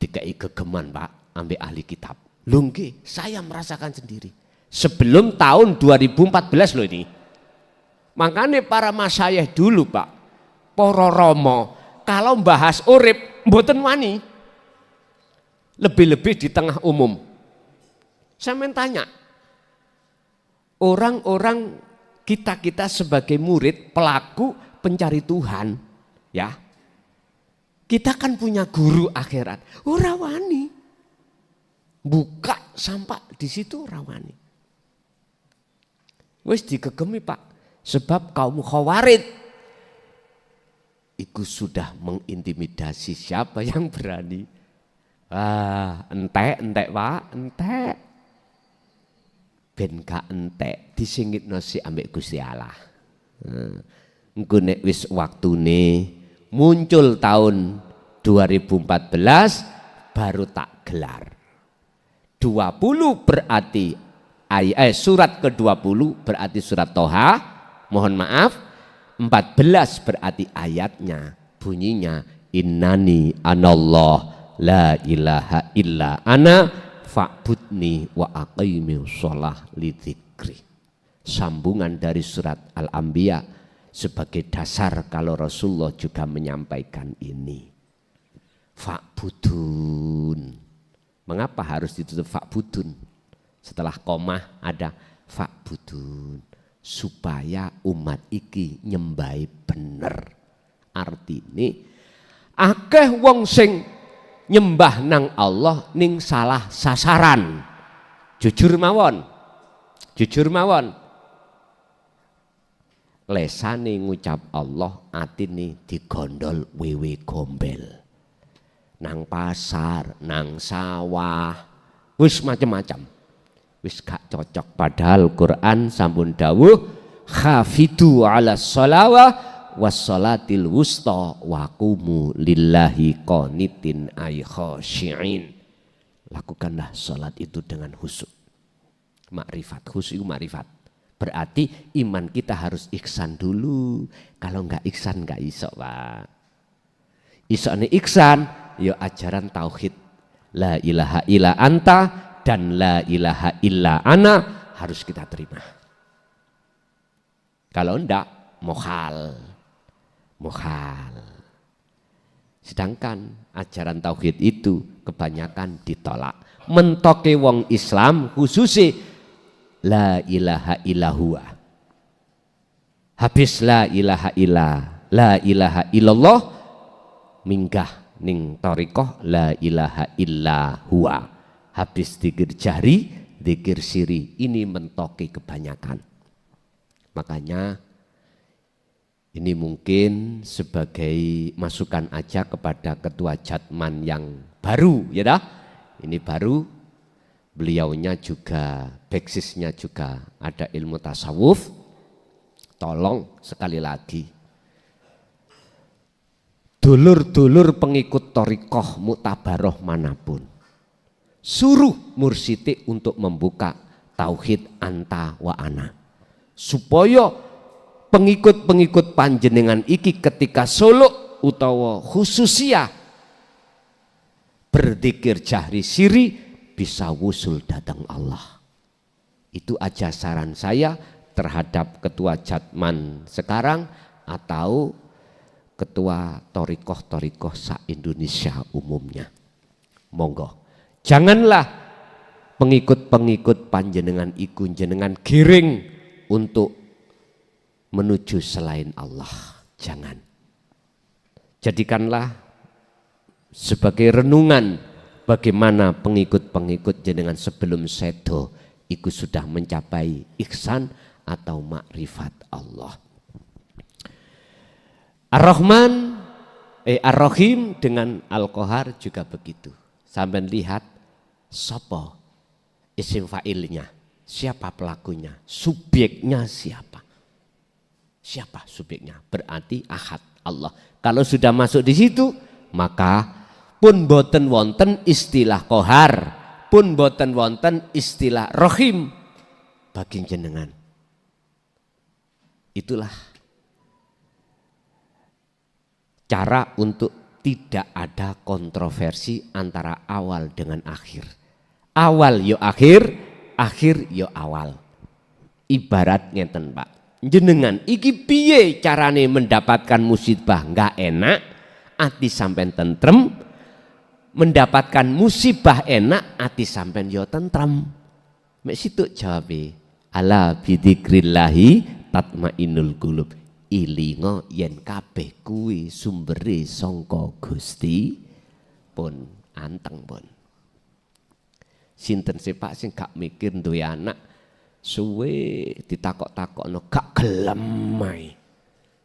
dikai gegeman, Pak, ambek ahli kitab. Lungki, saya merasakan sendiri. Sebelum tahun 2014 loh ini. Makanya para masyayikh dulu, Pak, para romo, kalau bahas urip mboten wani. Lebih-lebih di tengah umum. Saya tanya, orang-orang kita sebagai murid, pelaku, pencari Tuhan, ya, kita kan punya guru akhirat. Ora wani, buka sampai di situ ora wani. Wis digegemi, Pak, sebab kaum khawarid itu sudah mengintimidasi siapa yang berani. Entek Pak, entek. Ben gak entek disingitno si ambek Gusti Allah. Engko nek wis waktune muncul tahun 2014 baru tak gelar. 20 berarti surat ke-20 berarti surat Toha, mohon maaf. 14 berarti ayatnya bunyinya innani anallah la ilaha illa ana fa'budni wa aqimius shalah lidzikri. Sambungan dari surat Al-Anbiya sebagai dasar kalau Rasulullah juga menyampaikan ini. Fa'budun. Mengapa harus ditutup fa'budun? Setelah komah ada fa'budun. Supaya umat iki nyembahi bener. Artine akeh wong sing nyembah nang Allah ning salah sasaran. Jujur mawon. lesane ngucap Allah, atine digondol wewe gombel. Nang pasar, nang sawah, wis macam-macam. Wis gak cocok, padahal Quran sampun dawuh khafidu ala sholawah wassolatil wusta waqumu lillahi qanitin ay khashi'in. Lakukanlah sholat itu dengan khusyuk. Makrifat, khusyuk makrifat. Berarti iman kita harus ihsan dulu. Kalau enggak ihsan enggak iso, Pak. Isone ihsan ya ajaran tauhid. La ilaha illa anta dan la ilaha illa ana harus kita terima. Kalau enggak mohal. Sedangkan ajaran tauhid itu kebanyakan ditolak. Mentoke wong Islam khususi la ilaha illahua. Habis la ilaha illallah minggah ning thariqah la ilaha illahua. Habis dzikir jahri, dzikir siri, ini mentoke kebanyakan. Makanya ini mungkin sebagai masukan aja kepada ketua Jatman yang baru, ya dah. Ini baru. Beliaunya juga, baksisnya juga ada ilmu tasawuf. Tolong sekali lagi, dulur-dulur pengikut thariqah muktabaroh manapun, suruh mursiti untuk membuka tauhid anta wa ana, supaya pengikut-pengikut panjenengan iki ketika suluk utawa khususia berzikir jahri siri bisa wusul datang Allah. Itu aja saran saya terhadap ketua Jatman sekarang atau ketua thariqah se-Indonesia umumnya. Monggo, janganlah pengikut-pengikut panjenengan iku jenengan giring untuk menuju selain Allah. Jangan. Jadikanlah sebagai renungan bagaimana pengikut-pengikut jenengan sebelum sedo iku sudah mencapai ihsan atau makrifat Allah. Ar-Rahman, Ar-Rahim dengan Al-Qahar juga begitu. Sampai lihat sapa isim fa'ilnya, siapa pelakunya, subjeknya siapa. Siapa subjeknya? Berarti ahad, Allah. Kalau sudah masuk di situ, maka pun boten wonten istilah qahar, pun boten wonten istilah rahim bagi jenengan. Itulah cara untuk tidak ada kontroversi antara awal dengan akhir. Awal yo akhir, akhir yo awal. Ibarat ngeten, Pak. Jenengan iki piye carane mendapatkan musibah enggak enak, ati sampean tentrem. Mendapatkan musibah enak, ati sampean yo tentrem. Mek situ jawabe, ala bidzikrillahi tatmainnul qulub. Ilinga yen kabeh kuwi sumbere sangka Gusti pun anteng pun. Sinten sih Pak sing gak mikir duwe anak suwe ditakok-takokno gak gelem ae.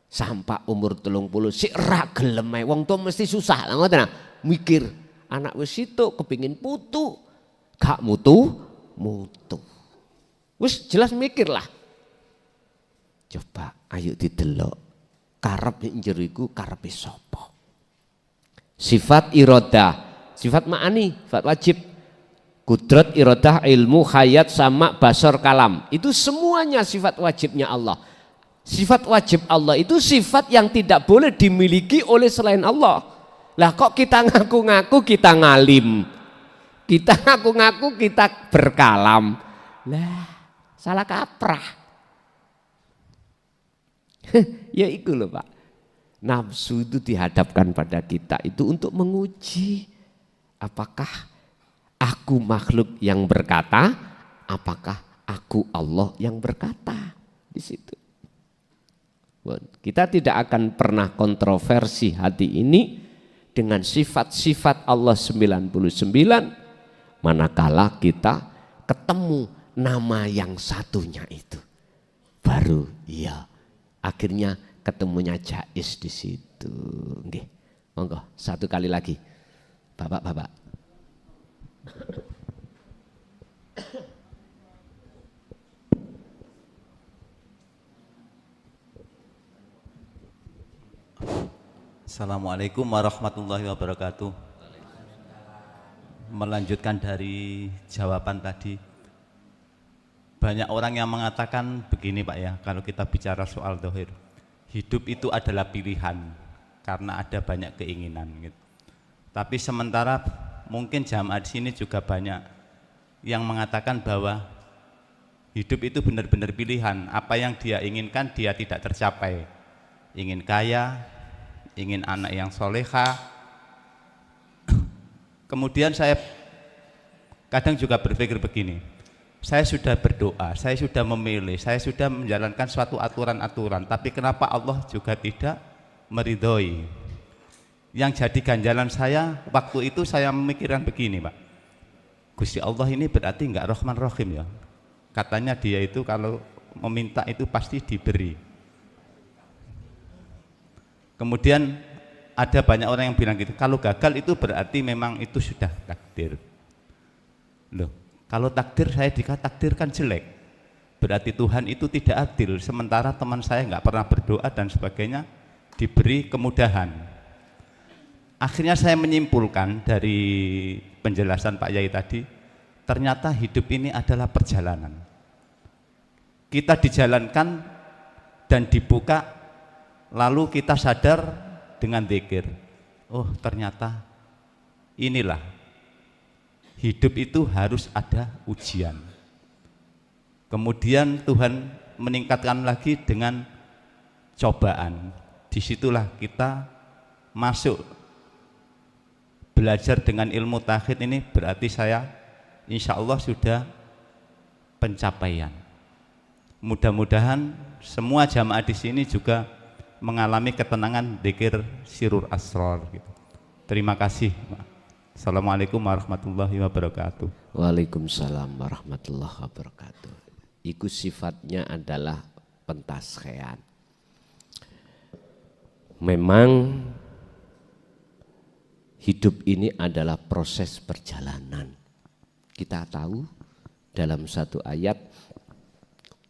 Sampai umur 30 sik ra gelem ae. Wong tuwa mesti susah lah ngoten mikir. Anak wis itu kepingin putu, gak mutu. Wis jelas mikir lah. Coba ayo didelok karep njero iku karepe sapa. Sifat iradah, sifat ma'ani, sifat wajib. Kudrat, iradah, ilmu, hayat, sama, basar, kalam. Itu semuanya sifat wajibnya Allah. Sifat wajib Allah itu sifat yang tidak boleh dimiliki oleh selain Allah. Lah kok kita ngaku-ngaku kita ngalim, kita ngaku-ngaku kita berkalam, lah salah kaprah. Ya itu loh Pak, nafsu itu dihadapkan pada kita itu untuk menguji apakah aku makhluk yang berkata, apakah aku Allah yang berkata. Di situ kita tidak akan pernah kontroversi hati ini dengan sifat-sifat Allah 99 manakala kita ketemu nama yang satunya itu baru ya Akhirnya ketemunya Jais di situ. Nggih. Monggo satu kali lagi. Bapak-bapak. Assalamualaikum warahmatullahi wabarakatuh. Melanjutkan dari jawaban tadi, banyak orang yang mengatakan begini Pak ya, kalau kita bicara soal dohir, hidup itu adalah pilihan karena ada banyak keinginan gitu. Tapi sementara mungkin jamaah di sini juga banyak yang mengatakan bahwa hidup itu benar-benar pilihan, apa yang dia inginkan dia tidak tercapai, ingin kaya, ingin anak yang soleha. Kemudian saya kadang juga berpikir begini, saya sudah berdoa, saya sudah memilih, saya sudah menjalankan suatu aturan-aturan, tapi kenapa Allah juga tidak meridhoi? Yang jadi ganjalan saya waktu itu, saya memikirkan begini Pak, Gusti Allah ini berarti enggak Rahman Rahim ya, katanya dia itu kalau meminta itu pasti diberi. Kemudian ada banyak orang yang bilang gitu, kalau gagal itu berarti memang itu sudah takdir. Loh, kalau takdir saya dikatakan jelek, berarti Tuhan itu tidak adil, sementara teman saya nggak pernah berdoa dan sebagainya diberi kemudahan. Akhirnya saya menyimpulkan dari penjelasan Pak Yai tadi, ternyata hidup ini adalah perjalanan. Kita dijalankan dan dibuka, lalu kita sadar dengan zikir, oh ternyata inilah hidup itu harus ada ujian. Kemudian Tuhan meningkatkan lagi dengan cobaan. Disitulah kita masuk belajar dengan ilmu tauhid ini, berarti saya insya Allah sudah pencapaian. Mudah-mudahan semua jamaah di sini juga mengalami ketenangan zikir sirur asrar gitu. Terima kasih. Assalamualaikum warahmatullahi wabarakatuh. Waalaikumsalam warahmatullahi wabarakatuh. Iku sifatnya adalah pentaskean. Memang hidup ini adalah proses perjalanan. Kita tahu dalam satu ayat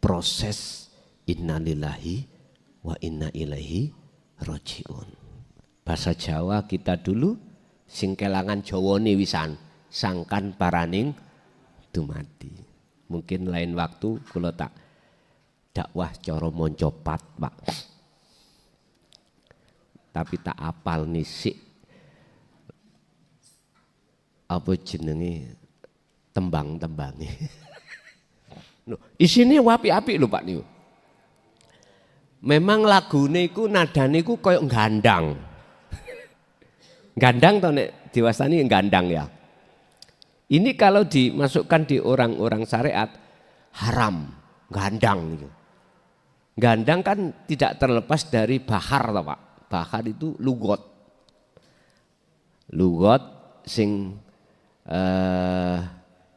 proses innalillahi wa inna ilaihi rojiun. Bahasa Jawa kita dulu sing kelangan Jawane wisan sangkan paraning dumadi. Mungkin lain waktu kula tak dakwah cara moncopat Pak. Tapi tak apal nisik apa jenenge tembang-tembange. Isine wapi-api lho Pak niku. Memang lagune iku nadane iku koyo gandang. Gandang to nek diwastani gandang ya. Ini kalau dimasukkan di orang-orang syariat haram, gandang gitu. Gandang kan tidak terlepas dari bahar toh Pak. Bahar itu lugot. Lugot sing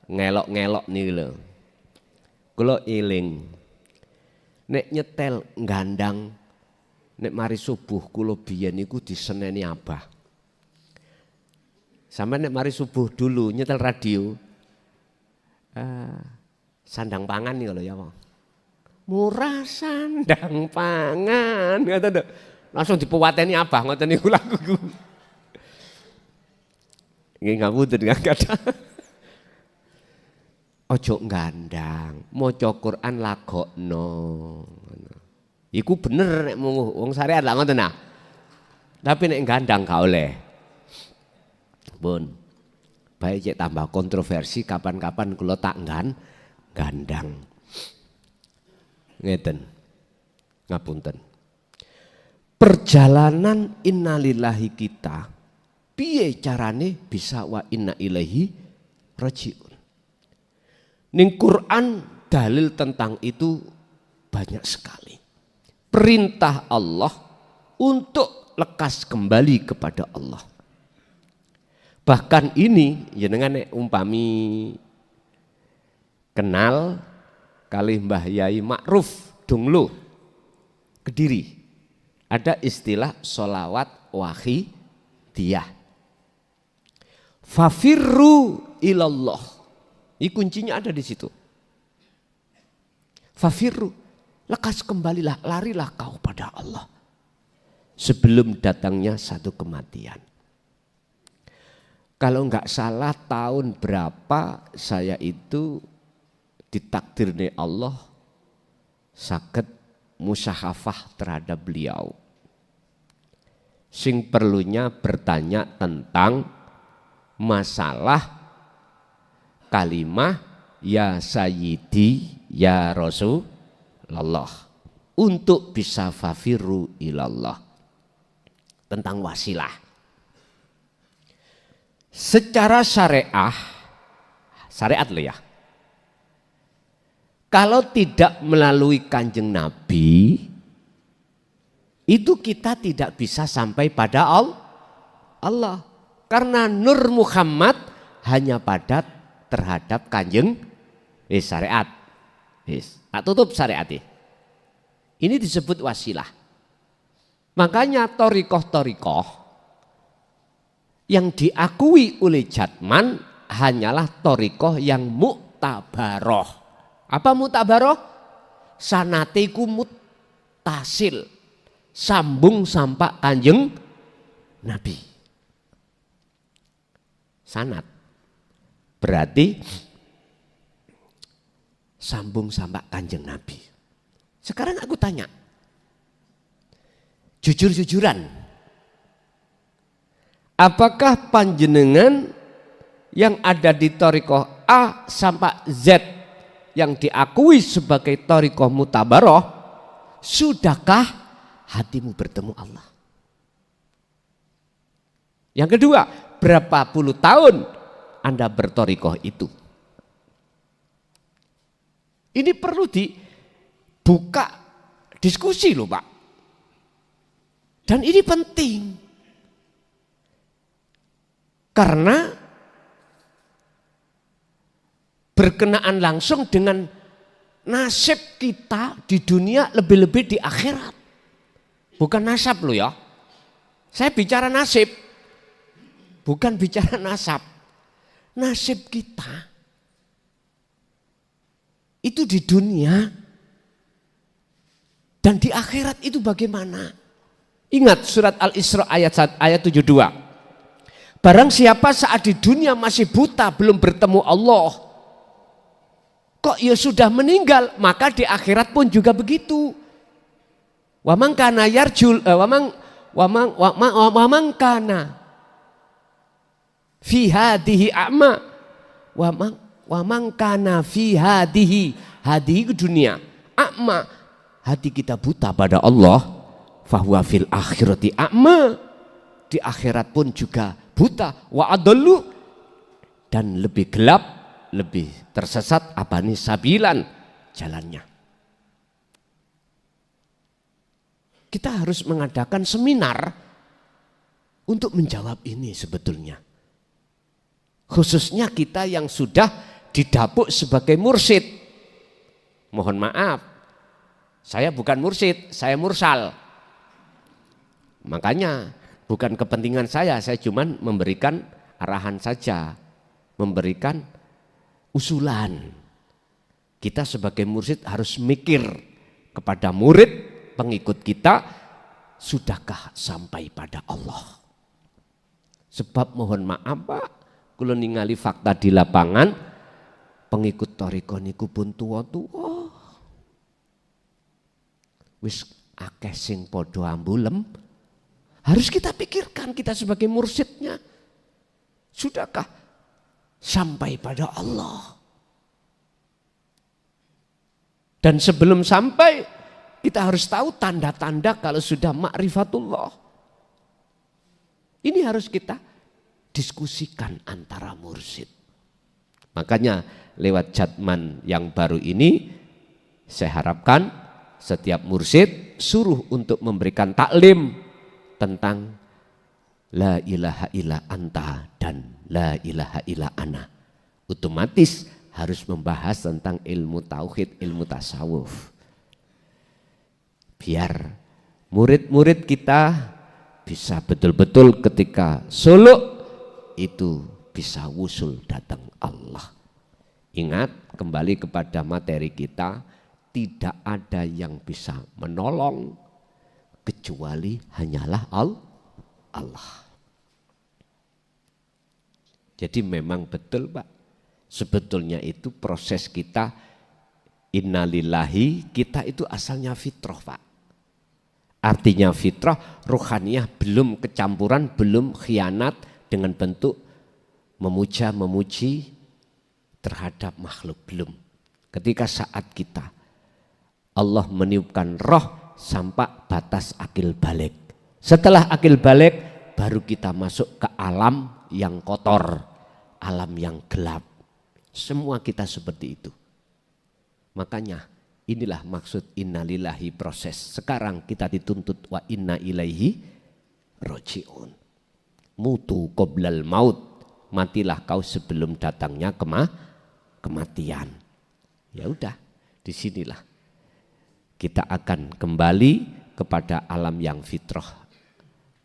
ngelok-ngelok nih lho. Kula eling nek nyetel gandang, nek mari subuh kula biyen niku diseneni abah. Sama nek mari subuh dulu nyetel radio, sandang pangan nih kalau ya Pak. Murah sandang pangan, ngoten langsung dipuwateni abah ngoten niku laguku. Nggih ngapunten kata. Ojo gandang, maca Quran lagokno. Iku bener nek wong syariat lah ngoten nah. Tapi nek gandang gak oleh. Pun. Baik cek tambah kontroversi kapan-kapan kula tak gandang. Ngeten. Ngapunten. Perjalanan innalillahi kita piye carane bisa wa inna ilaihi rajiun. Ning Quran dalil tentang itu banyak sekali. Perintah Allah untuk lekas kembali kepada Allah. Bahkan ini jenengan umpami kenal kali Mbah Yai Ma'ruf Dunglo. Kediri. Ada istilah sholawat wahidiyah. Fafirru ilallah. Ini kuncinya ada di situ. Fafirru. Lekas kembalilah, larilah kau pada Allah. Sebelum datangnya satu kematian. Kalau enggak salah tahun berapa saya itu ditakdir oleh Allah sakit musyahafah terhadap beliau. Sing perlunya bertanya tentang masalah kalimah ya sayyidi ya Rasulullah untuk bisa fafiru ilallah, tentang wasilah. Secara syariat loh ya. Kalau tidak melalui Kanjeng Nabi, itu kita tidak bisa sampai pada Allah. Karena Nur Muhammad hanya pada terhadap Kanjeng syariat. Tak tutup syariat. Ini disebut wasilah. Makanya torikoh-torikoh yang diakui oleh Jatman hanyalah torikoh yang muktabaroh. Apa mutabaroh? Sanatiku muttasil, sambung sampai Kanjeng Nabi. Sanat berarti sambung sampai Kanjeng Nabi. Sekarang aku tanya, jujur-jujuran, apakah panjenengan yang ada di torikoh A sampai Z yang diakui sebagai thariqah mutabaroh, sudahkah hatimu bertemu Allah? Yang kedua, berapa puluh tahun Anda berthariqah itu? Ini perlu dibuka diskusi loh Pak. Dan ini penting. Karena berkenaan langsung dengan nasib kita di dunia, lebih-lebih di akhirat. Bukan nasab loh ya. Saya bicara nasib. Bukan bicara nasab. Nasib kita itu di dunia dan di akhirat itu bagaimana? Ingat surat Al-Isra ayat 72. Barang siapa saat di dunia masih buta, belum bertemu Allah, kok ya sudah meninggal, maka di akhirat pun juga begitu. Wa man kana yarjul wa man kana fi hadhihi a'ma wa man kana fi hadhihi ke dunia a'ma, hati kita buta pada Allah, fahuwa fil akhirati a'ma, di akhirat pun juga buta, wa adallu, dan lebih gelap, lebih tersesat apa nih sabilan jalannya. Kita harus mengadakan seminar untuk menjawab ini sebetulnya. Khususnya kita yang sudah didapuk sebagai mursyid. Mohon maaf, saya bukan mursyid, saya mursal. Makanya bukan kepentingan saya cuman memberikan arahan saja, memberikan usulan. Kita sebagai mursyid harus mikir kepada murid pengikut kita, sudahkah sampai pada Allah? Sebab mohon maaf Pak, kula ningali fakta di lapangan, pengikut thariqah niku pun tua-tua. Wis akeh sing padha ambulem. Harus kita pikirkan kita sebagai mursyidnya, sudahkah sampai pada Allah? Dan sebelum sampai, kita harus tahu tanda-tanda kalau sudah ma'rifatullah. Ini harus kita diskusikan antara mursyid. Makanya lewat Jatman yang baru ini, saya harapkan setiap mursyid suruh untuk memberikan taklim tentang la ilaha illa anta dan la ilaha illa ana. Otomatis harus membahas tentang ilmu tauhid, ilmu tasawuf. Biar murid-murid kita bisa betul-betul ketika suluk itu bisa wusul datang Allah. Ingat, kembali kepada materi kita, tidak ada yang bisa menolong kecuali hanyalah Allah. Jadi memang betul Pak, sebetulnya itu proses kita innalillahi, kita itu asalnya fitrah Pak. Artinya fitrah, ruhaniyah belum kecampuran, belum khianat dengan bentuk memuja-memuji terhadap makhluk, belum. Ketika saat kita Allah meniupkan roh sampai batas akil balik. Setelah akil balik baru kita masuk ke alam yang kotor, alam yang gelap. Semua kita seperti itu. Makanya inilah maksud innalillahi proses. Sekarang kita dituntut wa inna ilaihi roji'un. Mutu qoblal maut. Matilah kau sebelum datangnya kematian. Ya udah, disinilah kita akan kembali kepada alam yang fitrah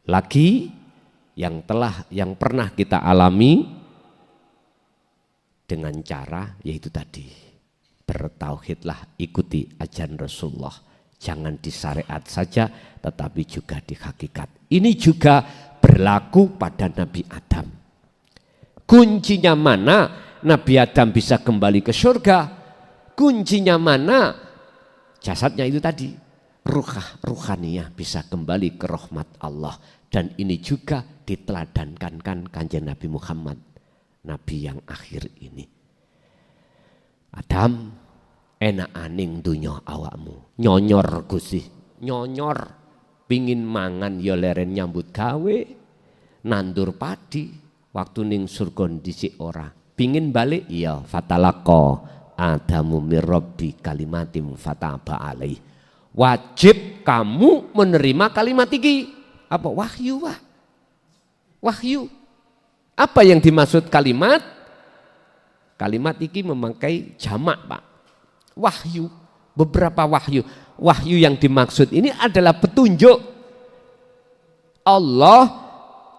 lagi, yang pernah kita alami dengan cara yaitu tadi, bertauhidlah, ikuti ajaran Rasulullah, jangan di syariat saja tetapi juga di hakikat. Ini juga berlaku pada Nabi Adam. Kuncinya mana Nabi Adam bisa kembali ke surga? Kuncinya mana? Jasadnya itu tadi, ruhaniyah bisa kembali ke rahmat Allah. Dan ini juga diteladankan kanjeng Nabi Muhammad, Nabi yang akhir ini. Adam, enak aning dunya awakmu, nyonyor Gusti, nyonyor, pingin mangan ya leren nyambut gawe, nandur padi. Waktu ning surga dhisik ora, pingin balik iya, fatalaqo Adamu mirrabbi kalimatim fataba alaih. Wajib kamu menerima kalimat iki. Apa? Wahyu Pak. Wahyu. Apa yang dimaksud kalimat? Kalimat iki memakai jamak Pak. Wahyu. Beberapa wahyu. Wahyu yang dimaksud ini adalah petunjuk Allah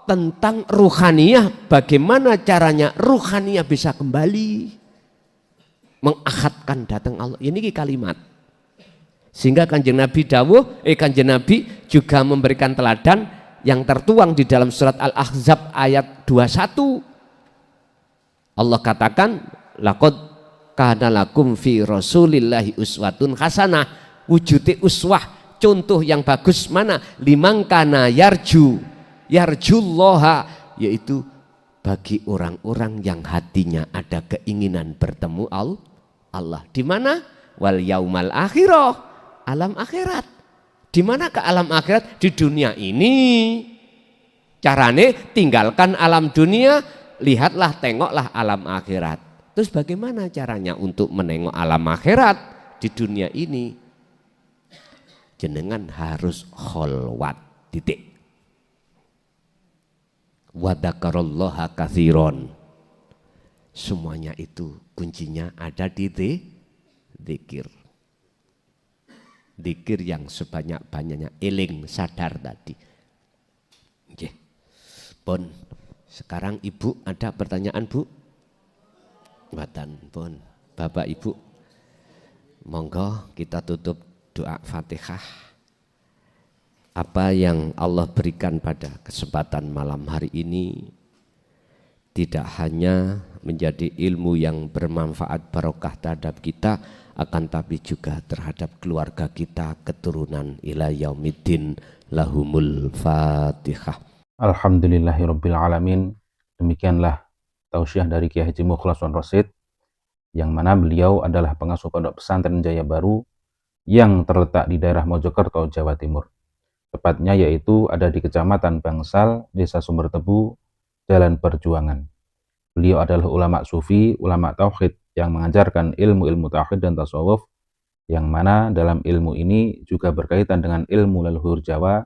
tentang ruhaniyah, bagaimana caranya ruhaniyah bisa kembali mengakhatkan datang Allah. Ini kalimat. Sehingga kanjeng Nabi kanjeng Nabi juga memberikan teladan yang tertuang di dalam surat Al-Ahzab ayat 21. Allah katakan, laqad kana lakum fi rasulillahi uswatun hasanah. Wujudi uswah, contoh yang bagus mana? Liman kana yarjullaha, yaitu bagi orang-orang yang hatinya ada keinginan bertemu Allah. Di mana? Wal yaumal akhirah, alam akhirat. Di mana ke alam akhirat? Di dunia ini. Carane tinggalkan alam dunia, lihatlah, tengoklah alam akhirat. Terus bagaimana caranya untuk menengok alam akhirat di dunia ini? Jenengan harus kholwat, titik. Wadakarollaha katsiron. Semuanya itu kuncinya ada di dzikir. Dzikir yang sebanyak-banyaknya, eling, sadar tadi. Oke. Pun sekarang Ibu ada pertanyaan Bu? Mboten pun. Bapak Ibu, monggo kita tutup doa Fatihah. Apa yang Allah berikan pada kesempatan malam hari ini tidak hanya menjadi ilmu yang bermanfaat barokah terhadap kita, akan tapi juga terhadap keluarga kita, keturunan ila yaumiddin. Lahumul Fatihah. Alhamdulillahirabbil alamin. Demikianlah tausiah dari Kiai Haji Mukhlason Rosyid, yang mana beliau adalah pengasuh Pondok Pesantren Jaya Baru yang terletak di daerah Mojokerto, Jawa Timur. Tepatnya yaitu ada di Kecamatan Bangsal, Desa Sumbertebu, Jalan Perjuangan. Beliau adalah ulama sufi, ulama tauhid yang mengajarkan ilmu-ilmu tauhid dan tasawuf, yang mana dalam ilmu ini juga berkaitan dengan ilmu leluhur Jawa,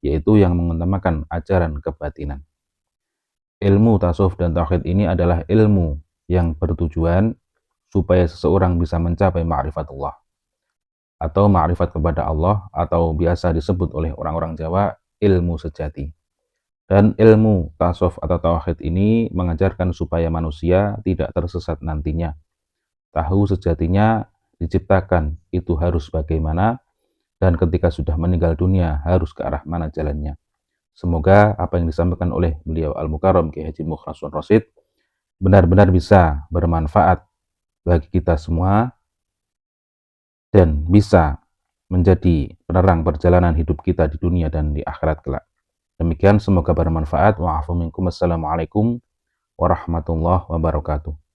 yaitu yang mengutamakan ajaran kebatinan. Ilmu tasawuf dan tauhid ini adalah ilmu yang bertujuan supaya seseorang bisa mencapai ma'rifatullah. atau ma'rifat kepada Allah, atau biasa disebut oleh orang-orang Jawa ilmu sejati. Dan ilmu tasawuf atau tauhid ini mengajarkan supaya manusia tidak tersesat nantinya. Tahu sejatinya diciptakan itu harus bagaimana, dan ketika sudah meninggal dunia harus ke arah mana jalannya. Semoga apa yang disampaikan oleh beliau Al-Mukarram Kiai Haji Mukhlasun Rosyid benar-benar bisa bermanfaat bagi kita semua dan bisa menjadi penerang perjalanan hidup kita di dunia dan di akhirat kelak. Demikian, semoga bermanfaat. Wa'afu minkum. Assalamualaikum warahmatullahi wabarakatuh.